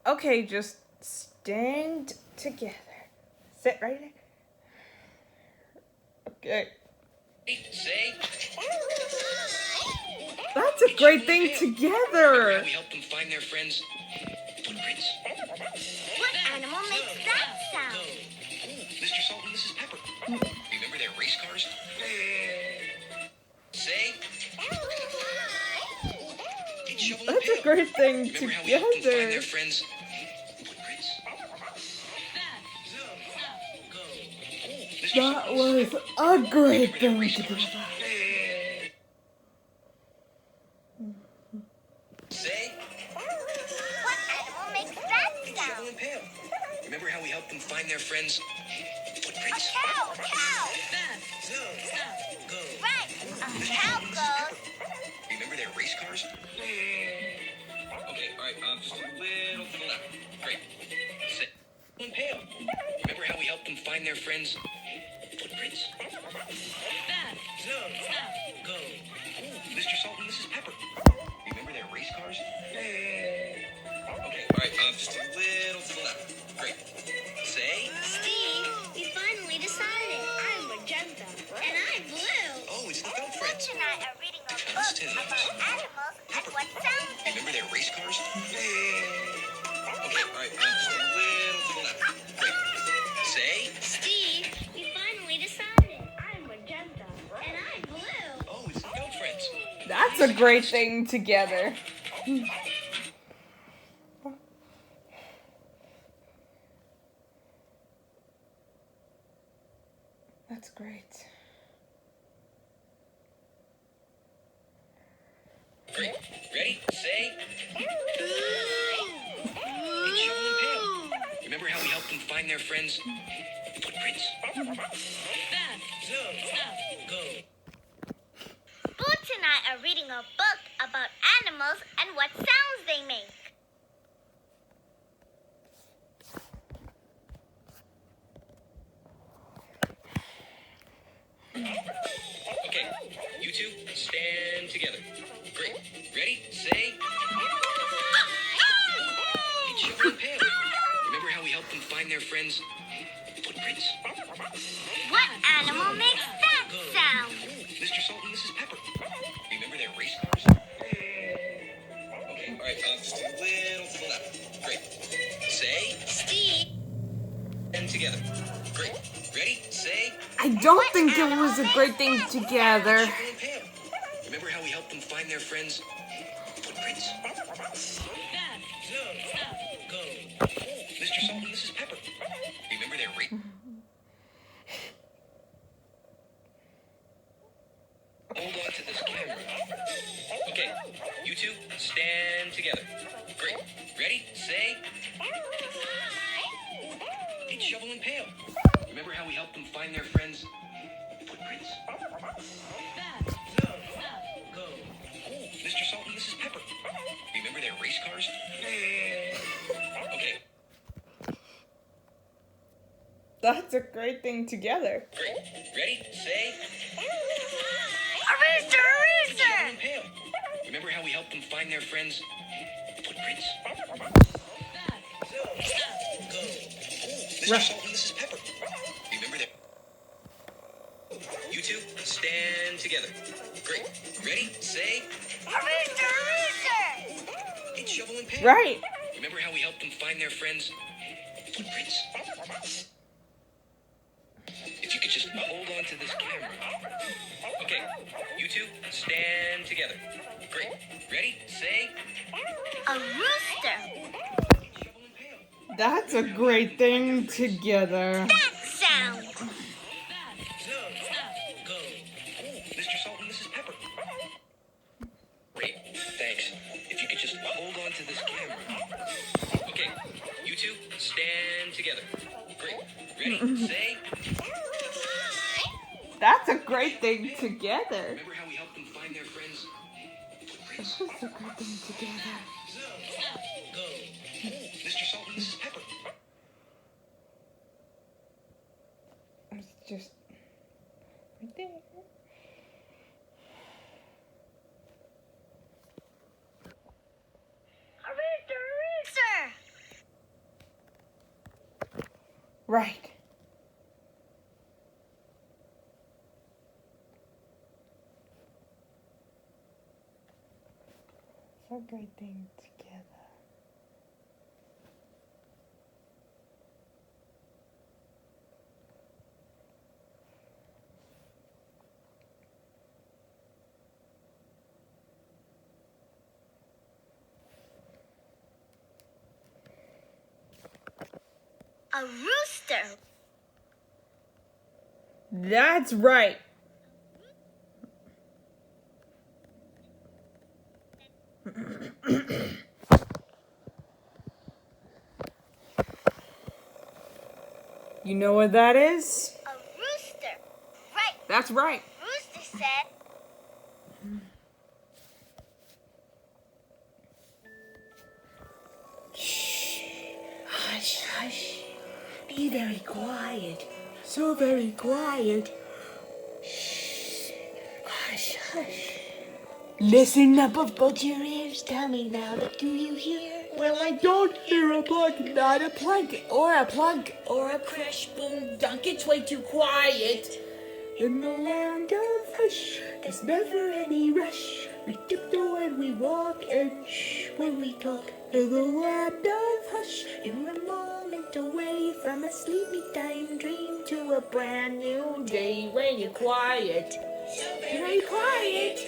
Okay, just stand together. Sit right there. Okay. Say. That's a great thing together. We helped them find their friends' footprints. What animal makes that sound? Mr. Salt and Mrs. Pepper. Remember their race cars? Say. It's Shovel and That's a Pail. great thing Remember how we helped them find their together. friends' footprints? That was a great thing together. Say. What animal makes that Shovel sound? and Pail. Remember how we helped them find their friends' footprints? Cow, cow. Right, a cow goes. Remember their race cars? Okay, all right, just a little to the left. Great. Sit. And Pail. Remember how we helped them find their friends' footprints? Mr. Salt and Mrs. Pepper. Remember their race cars? Okay, all right, just a little to the left. Great. Say. Steve, we finally decided. I'm magenta. And I'm blue. Oh, it's the Felt Butch Friends. and I are reading a book about animals and what sounds they Remember make. their race cars? Okay, all right, just a little to the left. Great. Say. Steve, we finally decided. I'm magenta. And I'm blue. Oh, it's the Felt Friends. That's a great thing together. That's great. Great. Ready? Say. It's Shovel and Pail. Remember how we helped them find their friends' footprints? Butch and I are reading a book about animals and what sounds they make. Okay, you two stand together. Great. Ready? Say. It's Shovel and Pail. Remember how we helped them find their friends' footprints? What animal makes that sound? Mr. Salt and Mrs. Pepper. Remember their race cars? Okay, all right, just a little to the left. Great. Say. Steve. And together. Great. Ready? Say. I don't think it was a great thing together. Shovel and Pail. Remember how we helped them find their friends' footprints? Mr. Salt and Mrs. Pepper. Remember their race. Hold on to this camera. Okay, you two stand together. Great. Ready? Say. It's Shovel and Pail. Remember how we helped them find their friends' footprints? Mr. Salt and Mrs. Pepper. Remember their race cars? Okay, That's a great thing together. great. Ready? Say. A rooster, a Shovel rooster. and Pail. Remember how we helped them find their friends' footprints? Mr. Right. Salt and Mrs. Pepper. Remember their... You two stand together. Great. Ready? Say. A rooster, a rooster. It's Shovel and Pail. Right. Remember how we helped them find their friends' footprints? If you could just hold on to this camera. Okay, you two stand together. Great. Ready? Say. A rooster. Shovel and Pail. That's a great thing together. That sound. Mr. Salt and Mrs. Pepper. Great. Thanks. If you could just hold on to this camera. Okay, you two stand together. Great. Ready? Say. That's a great thing together. Remember how we helped them find their friends' footprints? That's a great thing together. Mr. Salt and Mrs. Pepper. It's just right there. A rooster, a rooster. Right. So great thing together. A rooster. That's right. You know what that is? A rooster. Right. That's right. Rooster said. Hush, hush. Be very quiet. So very quiet. Shh. Hush, hush. Listen up above your ears. Tell me now, what do you hear? Well, I don't hear a plug, not a plug, Or a plug, or a crash, boom, dunk. It's way too quiet. In the land of hush, there's never any rush. We tiptoe when we walk and shh when we talk. In the land of hush, you're a moment away from a sleepy time dream to a brand new day when you're quiet. Very quiet.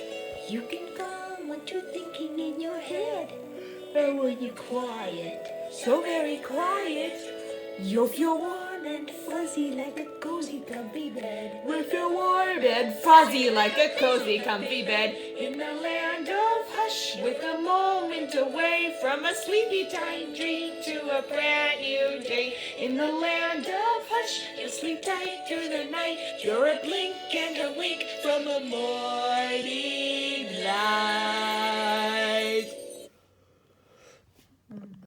You can calm what you're thinking in your head. And when you're quiet, so very quiet, you'll feel warm and fuzzy like a cozy comfy bed. We feel warm and fuzzy like a cozy comfy bed. In the land of hush, With a moment away from a sleepy time dream to a brand new day. in the land of hush, you'll sleep tight through the night. You're a blink and a wink from a morning light.